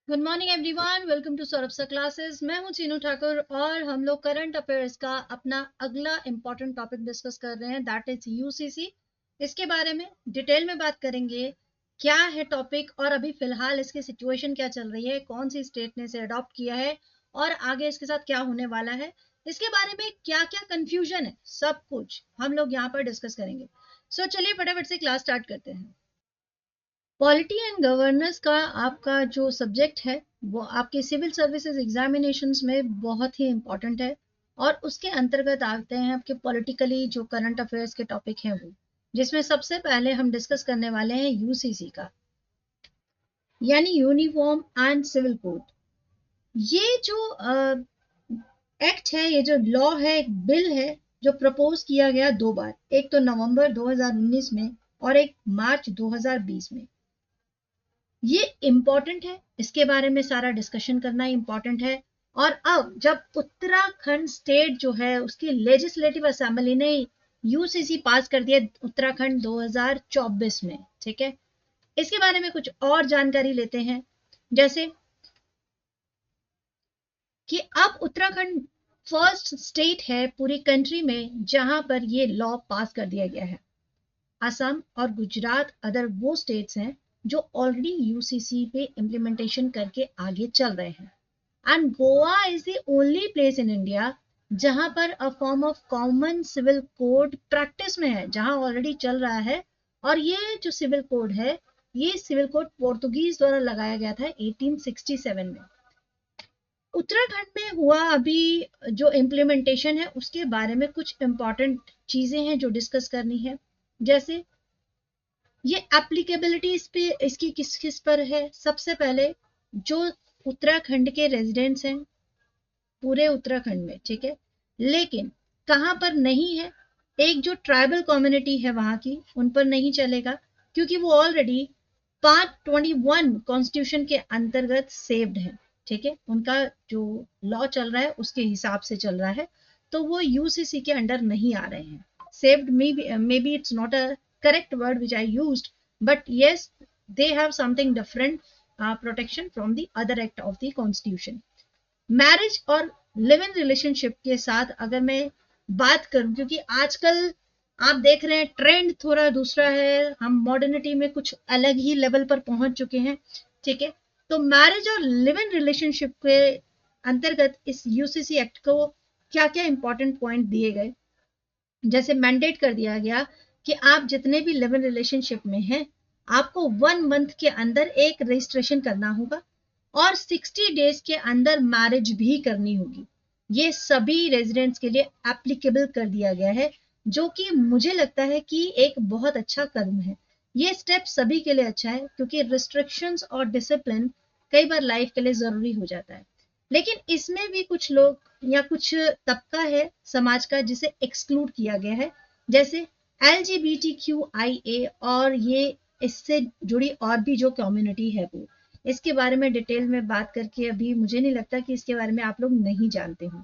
Good morning everyone, welcome to Saurabh सा classes. मैं हूं चीनू ठाकुर और हम लोग करंट अफेयर्स का अपना अगला इंपॉर्टेंट टॉपिक डिस्कस कर रहे हैं, दैट इज यूसीसी। इसके बारे में डिटेल में बात करेंगे। क्या है टॉपिक और अभी फिलहाल इसकी सिचुएशन क्या चल रही है, कौन सी स्टेट ने इसे अडॉप्ट किया है और आगे इसके साथ क्या होने वाला है, इसके बारे में क्या क्या कंफ्यूजन है, सब कुछ हम लोग यहाँ पर डिस्कस करेंगे। सो चलिए फटाफट से क्लास स्टार्ट करते हैं। पॉलिटी एंड गवर्नेंस का आपका जो सब्जेक्ट है वो आपके सिविल सर्विसेज एग्जामिनेशंस में बहुत ही इंपॉर्टेंट है और उसके अंतर्गत आते हैं आपके पॉलिटिकली जो करंट अफेयर्स के टॉपिक हैं वो, जिसमें सबसे पहले हम डिस्कस करने वाले हैं यूसीसी का, यानी यूनिफॉर्म एंड सिविल कोड। ये जो एक्ट है, ये जो लॉ है, एक बिल है जो प्रपोज किया गया दो बार, एक तो नवंबर 2019 में और एक मार्च 2020 में। ये इम्पोर्टेंट है, इसके बारे में सारा डिस्कशन करना इम्पोर्टेंट है। और अब जब उत्तराखंड स्टेट जो है उसकी लेजिस्लेटिव असेंबली ने यूसीसी पास कर दिया उत्तराखंड 2024 में, ठीक है। इसके बारे में कुछ और जानकारी लेते हैं, जैसे कि अब उत्तराखंड फर्स्ट स्टेट है पूरी कंट्री में जहां पर ये लॉ पास कर दिया गया है। असम और गुजरात अदर वो स्टेट्स हैं जो ऑलरेडी यूसीसी पे इम्प्लीमेंटेशन करके आगे चल रहे हैं। And Goa is the only place in India जहां पर a form of common civil code practice में है, जहां ऑलरेडी चल रहा है। और ये जो सिविल कोड है, ये सिविल कोड पोर्तुगीज द्वारा लगाया गया था 1867 में। उत्तराखंड में हुआ अभी जो इम्प्लीमेंटेशन है उसके बारे में कुछ इंपॉर्टेंट चीजें हैं जो डिस्कस करनी है। जैसे ये एप्लीकेबिलिटी इस पे इसकी किस किस पर है। सबसे पहले जो उत्तराखंड के रेजिडेंट्स हैं पूरे उत्तराखंड में, ठीक है, लेकिन कहाँ पर नहीं है, एक जो ट्राइबल कम्युनिटी है वहां की, उन पर नहीं चलेगा, क्योंकि वो ऑलरेडी पार्ट 21 कॉन्स्टिट्यूशन के अंतर्गत सेव्ड है, ठीक है। उनका जो लॉ चल रहा है उसके हिसाब से चल रहा है, तो वो यूसीसी के अंडर नहीं आ रहे हैं। Saved, maybe it's not a correct word which I used, but yes, they have something different protection from the other act of the constitution. Marriage और लिव इन रिलेशनशिप के साथ अगर मैं बात करूं, क्योंकि आजकल आप देख रहे हैं ट्रेंड थोड़ा दूसरा है, हम मॉडर्निटी में कुछ अलग ही लेवल पर पहुंच चुके हैं, ठीक है। तो मैरिज और लिव इन रिलेशनशिप के अंतर्गत इस यूसीसी एक्ट को क्या क्या इंपॉर्टेंट पॉइंट दिए गए, जैसे मैंडेट कर दिया गया कि आप जितने भी लिव इन रिलेशनशिप में हैं, आपको 1 मंथ के अंदर एक रजिस्ट्रेशन करना होगा और 60 डेज के अंदर मैरिज भी करनी होगी। ये सभी रेजिडेंट्स के लिए एप्लीकेबल कर दिया गया है, जो कि मुझे लगता है कि एक बहुत अच्छा कदम है। ये स्टेप सभी के लिए अच्छा है, क्योंकि रिस्ट्रिक्शंस और डिसिप्लिन कई बार लाइफ के लिए जरूरी हो जाता है। लेकिन इसमें भी कुछ लोग या कुछ तबका है समाज का जिसे एक्सक्लूड किया गया है, जैसे LGBTQIA और ये इससे जुड़ी और भी जो कम्युनिटी है वो। इसके बारे में डिटेल में बात करके अभी मुझे नहीं लगता कि इसके बारे में आप लोग नहीं जानते हो।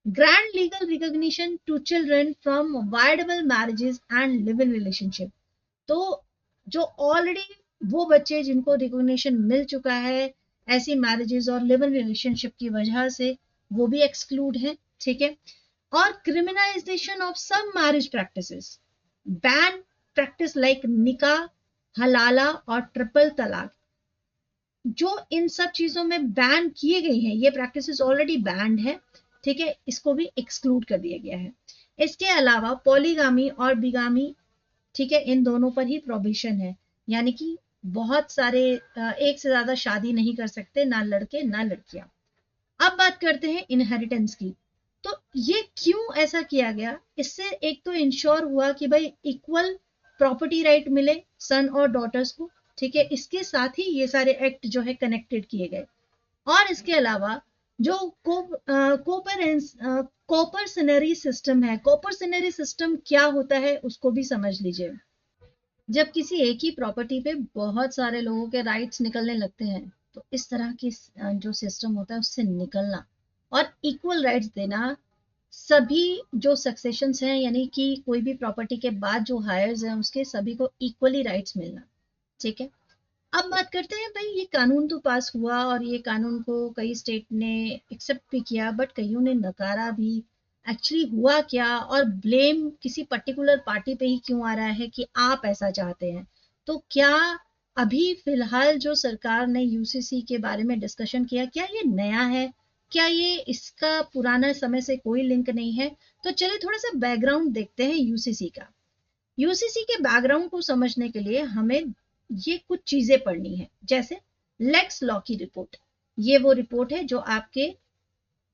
Grand legal recognition to children from voidable marriages and live in relationship. तो जो ऑलरेडी वो बच्चे जिनको रिकॉग्निशन मिल चुका है ऐसी मैरिजेस और लिव इन रिलेशनशिप की वजह से, वो भी एक्सक्लूड है, ठीक है। और criminalisation of some marriage practices, ban practice like nikah, halala और ट्रिपल तलाक, जो इन सब चीजों में बैन किए गई हैं, ये प्रैक्टिसेस ऑलरेडी बैंड है, ठीक है, इसको भी एक्सक्लूड कर दिया गया है। इसके अलावा पॉलीगामी और बिगामी, ठीक है, इन दोनों पर ही प्रोहिबिशन है, यानी कि बहुत सारे एक से ज्यादा शादी नहीं कर सकते, ना लड़के ना लड़कियां। अब बात करते हैं इनहेरिटेंस की। तो ये क्यों ऐसा किया गया, इससे एक तो इंश्योर हुआ कि भाई इक्वल प्रॉपर्टी राइट मिले सन और डॉटर्स को, ठीक है। इसके साथ ही ये सारे एक्ट जो है कनेक्टेड किए गए। और इसके अलावा जो कोपरसनरी सिस्टम है, कोपरसनरी सिस्टम क्या होता है उसको भी समझ लीजिए। जब किसी एक ही प्रॉपर्टी पे बहुत सारे लोगों के राइट्स निकलने लगते हैं, तो इस तरह की जो सिस्टम होता है उससे निकलना और इक्वल राइट्स देना, सभी जो सक्सेशंस हैं, यानी कि कोई भी प्रॉपर्टी के बाद जो हायर्स हैं उसके सभी को इक्वली राइट्स मिलना, ठीक है। अब बात करते हैं भाई, ये कानून तो पास हुआ और ये कानून को कई स्टेट ने एक्सेप्ट भी किया, बट कईयों ने नकारा भी। एक्चुअली हुआ क्या, और ब्लेम किसी पर्टिकुलर पार्टी पे ही क्यों आ रहा है कि आप ऐसा चाहते हैं? तो क्या अभी फिलहाल जो सरकार ने यूसीसी के बारे में डिस्कशन किया, क्या ये नया है? क्या ये इसका पुराना समय से कोई लिंक नहीं है? तो चलिए थोड़ा सा बैकग्राउंड देखते हैं यूसीसी का। यूसीसी के बैकग्राउंड को समझने के लिए हमें ये कुछ चीजें पढ़नी है, जैसे लेक्स लॉ की रिपोर्ट। ये वो रिपोर्ट है जो आपके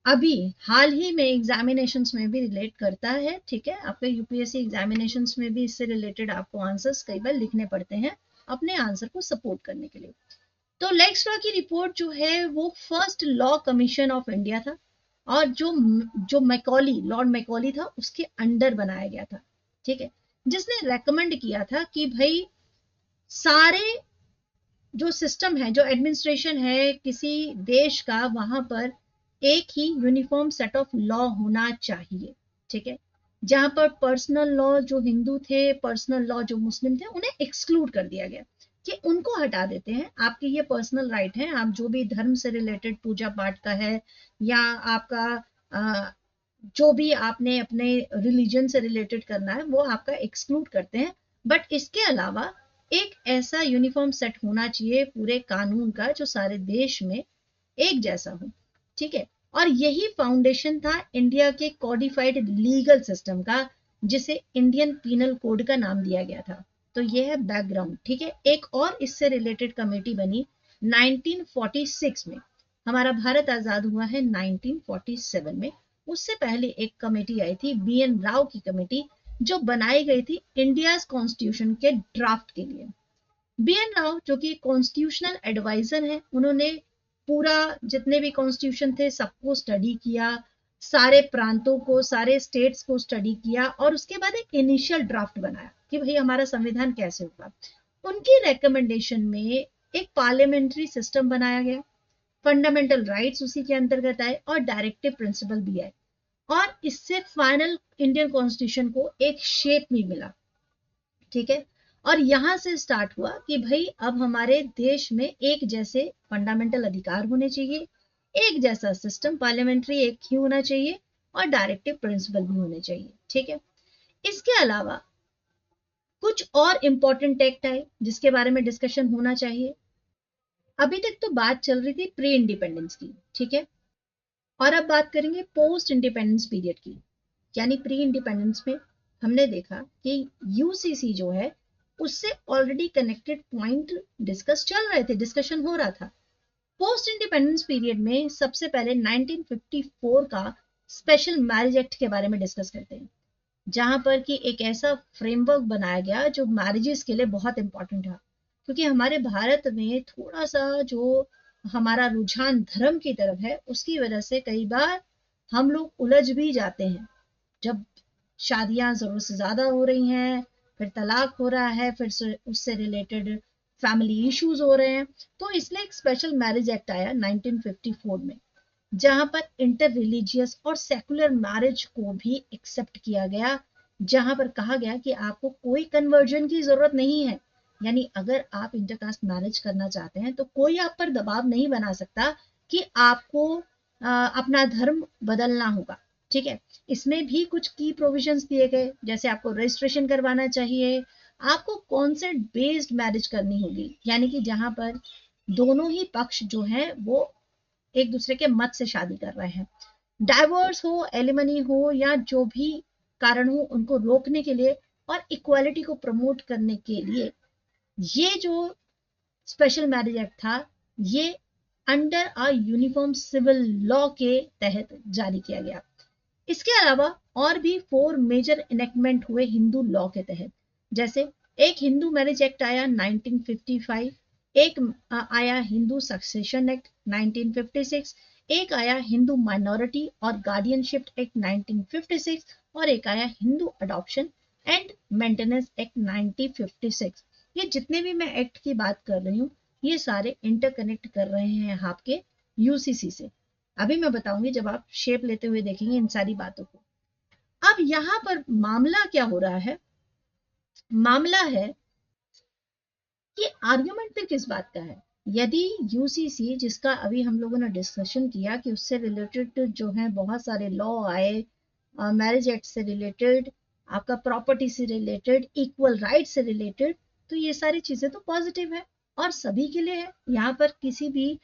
अभी हाल ही में एग्जामिनेशंस में भी रिलेट करता है, ठीक है? आपके यूपीएससी एग्जामिनेशंस में भी इससे रिलेटेड आपको आंसर्स कई बार लिखने पड़ते हैं अपने आंसर को सपोर्ट करने के लिए। तो लेक्स लॉ की रिपोर्ट जो है वो first law commission of India था, और जो मैकॉली, लॉर्ड मैकॉली था, उसके अंडर बनाया गया था, ठीक है? जिसने रेकमेंड किया था कि भाई सारे जो सिस्टम है, जो एडमिनिस्ट्रेशन है किसी देश का, वहां पर एक ही यूनिफॉर्म सेट ऑफ लॉ होना चाहिए, ठीक है? जहां पर पर्सनल लॉ जो हिंदू थे, पर्सनल लॉ जो मुस्लिम थे, उन्हें एक्सक्लूड कर दिया गया कि उनको हटा देते हैं। आपके ये पर्सनल राइट है, आप जो भी धर्म से रिलेटेड पूजा पाठ का है, या आपका जो भी आपने अपने रिलीजन से रिलेटेड करना है, वो आपका एक्सक्लूड करते हैं। बट इसके अलावा एक ऐसा यूनिफॉर्म सेट होना चाहिए पूरे कानून का जो सारे देश में एक जैसा हो, ठीक है? और यही फाउंडेशन था इंडिया के कॉडिफाइड लीगल सिस्टम का, जिसे इंडियन पीनल कोड का नाम दिया गया था। तो ये है बैकग्राउंड, ठीक है? एक और इससे रिलेटेड कमेटी बनी 1946 में। हमारा भारत आजाद हुआ है 1947 में। उससे पहले एक कमेटी आई थी, बीएन राव की कमेटी, जो बनाई गई थी इंडिया कॉन्स्टिट्यूशन के ड्राफ्ट के लिए। बीएन राव जो कि कॉन्स्टिट्यूशनल एडवाइजर हैं, उन्होंने पूरा जितने भी कॉन्स्टिट्यूशन थे सबको स्टडी किया, सारे प्रांतों को, सारे स्टेट्स को स्टडी किया, और उसके बाद एक इनिशियल ड्राफ्ट बनाया कि भाई हमारा संविधान कैसे होगा। उनकी रिकमेंडेशन में एक पार्लियामेंट्री सिस्टम बनाया गया, फंडामेंटल राइट्स उसी के अंतर्गत आए, और डायरेक्टिव प्रिंसिपल भी आए, और इससे फाइनल इंडियन कॉन्स्टिट्यूशन को एक शेप भी मिला, ठीक है? और यहां से स्टार्ट हुआ कि भाई अब हमारे देश में एक जैसे फंडामेंटल अधिकार होने चाहिए, एक जैसा सिस्टम पार्लियामेंट्री एक ही होना चाहिए, और डायरेक्टिव प्रिंसिपल भी होने चाहिए, ठीक है? इसके अलावा कुछ और इंपॉर्टेंट एक्ट आए जिसके बारे में डिस्कशन होना चाहिए। अभी तक तो बात चल रही थी प्री इंडिपेंडेंस की, ठीक है? और अब बात करेंगे पोस्ट इंडिपेंडेंस पीरियड की। यानी प्री इंडिपेंडेंस में हमने देखा कि यूसीसी जो है उससे ऑलरेडी कनेक्टेड पॉइंट डिस्कस चल रहे थे, डिस्कशन हो रहा था। पोस्ट इंडिपेंडेंस पीरियड में सबसे पहले 1954 का स्पेशल मैरिज एक्ट के बारे में डिस्कस करते हैं, जहां पर कि एक ऐसा फ्रेमवर्क बनाया गया जो मैरिजेस के लिए बहुत इंपॉर्टेंट था। क्योंकि हमारे भारत में थोड़ा सा जो हमारा रुझान धर्म की तरफ है, उसकी वजह से कई बार हम लोग उलझ भी जाते हैं। जब शादियां जरूरत से ज्यादा हो रही हैं, फिर तलाक हो रहा है, फिर उससे रिलेटेड फैमिली इश्यूज हो रहे हैं, तो इसलिए एक स्पेशल मैरिज एक्ट आया 1954 में, जहां पर इंटर रिलीजियस और सेकुलर मैरिज को भी एक्सेप्ट किया गया, जहां पर कहा गया कि आपको कोई कन्वर्जन की जरूरत नहीं है। यानी अगर आप इंटरकास्ट मैरिज करना चाहते हैं तो कोई आप पर दबाव नहीं बना सकता कि आपको अपना धर्म बदलना होगा, ठीक है? इसमें भी कुछ की प्रोविजंस दिए गए, जैसे आपको रजिस्ट्रेशन करवाना चाहिए, आपको कॉन्सेंट बेस्ड मैरिज करनी होगी, यानी कि जहां पर दोनों ही पक्ष जो है वो एक दूसरे के मत से शादी कर रहे हैं। डाइवोर्स हो, एलिमनी हो, या जो भी कारण हो, उनको रोकने के लिए और इक्वालिटी को प्रमोट करने के लिए ये जो स्पेशल मैरिज एक्ट था, ये under a uniform civil law के तहत जारी किया गया। इसके अलावा और भी 4 मेजर इनेक्टमेंट हुए हिंदू लॉ के तहत, जैसे एक हिंदू मैरिज एक्ट आया 1955, एक आया हिंदू सक्सेशन एक्ट 1956, एक आया हिंदू माइनॉरिटी और गार्डियनशिप एक्ट 1956, और एक आया Hindu adoption and maintenance act 1956। ये जितने भी मैं एक्ट की बात कर रही हूँ, ये सारे इंटरकनेक्ट कर रहे हैं आपके यूसीसी से। अभी मैं बताऊंगी जब आप शेप लेते हुए देखेंगे इन सारी बातों को। अब यहां पर मामला क्या हो रहा है? मामला है कि आर्ग्यूमेंट फिर किस बात का है। यदि यूसीसी, जिसका अभी हम लोगों ने डिस्कशन किया कि उससे रिलेटेड जो है बहुत सारे लॉ आए, मैरिज एक्ट से रिलेटेड, आपका प्रॉपर्टी से रिलेटेड, इक्वल राइट से रिलेटेड, तो ये सारी चीजें तो पॉजिटिव है और सभी के लिए है। यहाँ पर किसी भी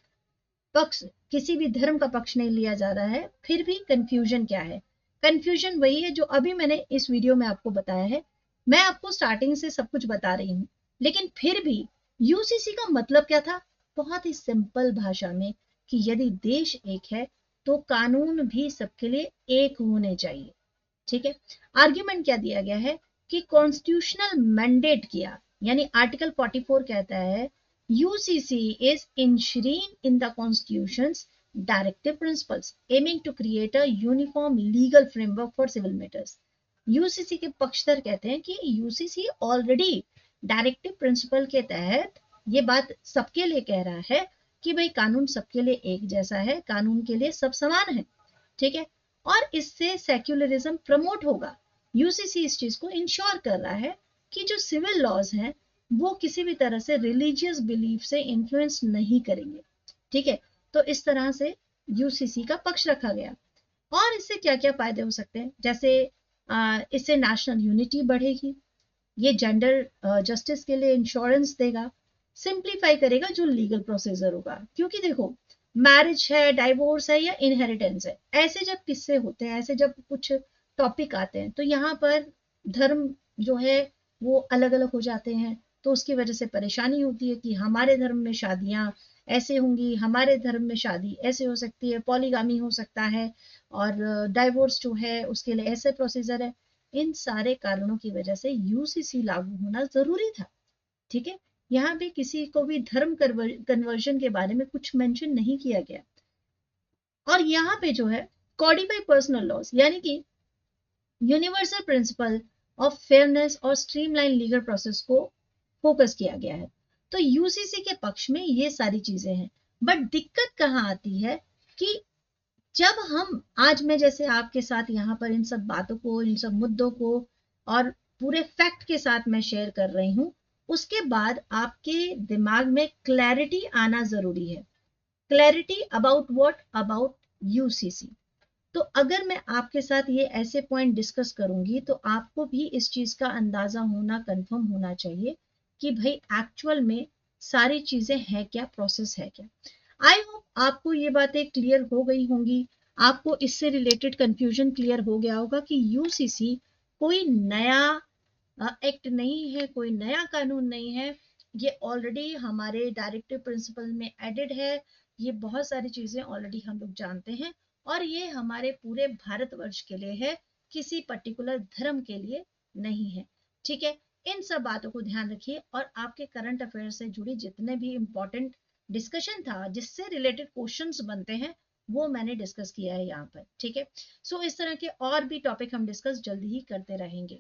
पक्ष, किसी भी धर्म का पक्ष नहीं लिया जा रहा है। फिर भी कंफ्यूजन क्या है? कंफ्यूजन वही है जो अभी मैंने इस वीडियो में आपको बताया है। मैं आपको स्टार्टिंग से सब कुछ बता रही हूँ, लेकिन फिर भी यूसीसी का मतलब क्या था? बहुत ही सिंपल भाषा में कि यदि देश एक है तो कानून भी सबके लिए एक होने चाहिए। ठीक है। आर्ग्यूमेंट क्या दिया गया है कि कॉन्स्टिट्यूशनल मैंडेट किया, यानी आर्टिकल 44 कहता है UCC is enshrined in the constitution's directive principles aiming to create a uniform legal framework for civil matters। UCC के पक्षधर कहते हैं कि यूसीसी ऑलरेडी डायरेक्टिव प्रिंसिपल के तहत ये बात सबके लिए कह रहा है कि भाई कानून सबके लिए एक जैसा है, कानून के लिए सब समान है। ठीक है। और इससे सेक्युलरिज्म प्रमोट होगा। यूसीसी इस चीज को इंश्योर कर रहा है कि जो सिविल लॉज हैं वो किसी भी तरह से रिलीजियस बिलीफ से इन्फ्लुएंस नहीं करेंगे। ठीक है। तो इस तरह से यूसीसी का पक्ष रखा गया। और इससे क्या क्या फायदे हो सकते हैं? जैसे इससे नेशनल यूनिटी बढ़ेगी, ये जेंडर जस्टिस के लिए इंश्योरेंस देगा, सिंप्लीफाई करेगा जो लीगल प्रोसीजर होगा। क्योंकि देखो, मैरिज है, डाइवोर्स है या इनहेरिटेंस है, ऐसे जब किस्से होते हैं, ऐसे जब कुछ टॉपिक आते हैं, तो यहाँ पर धर्म जो है वो अलग अलग हो जाते हैं। तो उसकी वजह से परेशानी होती है कि हमारे धर्म में शादियां ऐसे होंगी, हमारे धर्म में शादी ऐसे हो सकती है, पॉलीगामी हो सकता है, और डाइवोर्स जो है उसके लिए ऐसे प्रोसीजर है। इन सारे कारणों की वजह से यूसीसी लागू होना जरूरी था। ठीक है। यहाँ पे किसी को भी धर्म कन्वर्जन के बारे में कुछ मेंशन नहीं किया गया। और यहाँ पे जो है कॉडिफाई पर्सनल लॉज, यानी कि यूनिवर्सल प्रिंसिपल ऑफ फेयरनेस और स्ट्रीमलाइन लीगल प्रोसेस को फोकस किया गया है। तो यूसीसी के पक्ष में ये सारी चीजें हैं। बट दिक्कत कहाँ आती है कि जब हम, आज मैं जैसे आपके साथ यहाँ पर इन सब बातों को, इन सब मुद्दों को और पूरे फैक्ट के साथ मैं शेयर कर रही हूँ, उसके बाद आपके दिमाग में क्लैरिटी आना जरूरी है। Clarity about what? About UCC. तो अगर मैं आपके साथ ये ऐसे पॉइंट डिस्कस करूंगी तो आपको भी इस चीज का अंदाजा होना, कंफर्म होना चाहिए कि भाई एक्चुअल में सारी चीजें हैं क्या, प्रोसेस है क्या। आई होप आपको ये बातें क्लियर हो गई होंगी। आपको इससे रिलेटेड कंफ्यूजन क्लियर हो गया होगा कि यूसीसी कोई नया एक्ट नहीं है, कोई नया कानून नहीं है। ये ऑलरेडी हमारे डायरेक्टिव प्रिंसिपल में एडेड है। ये बहुत सारी चीजें ऑलरेडी हम लोग जानते हैं और ये हमारे पूरे भारतवर्ष के लिए है, किसी पर्टिकुलर धर्म के लिए नहीं है। ठीक है। इन सब बातों को ध्यान रखिए और आपके करंट अफेयर से जुड़ी जितने भी इंपॉर्टेंट डिस्कशन था, जिससे रिलेटेड क्वेश्चंस बनते हैं, वो मैंने डिस्कस किया है यहाँ पर। ठीक है। सो इस तरह के और भी टॉपिक हम डिस्कस जल्दी ही करते रहेंगे।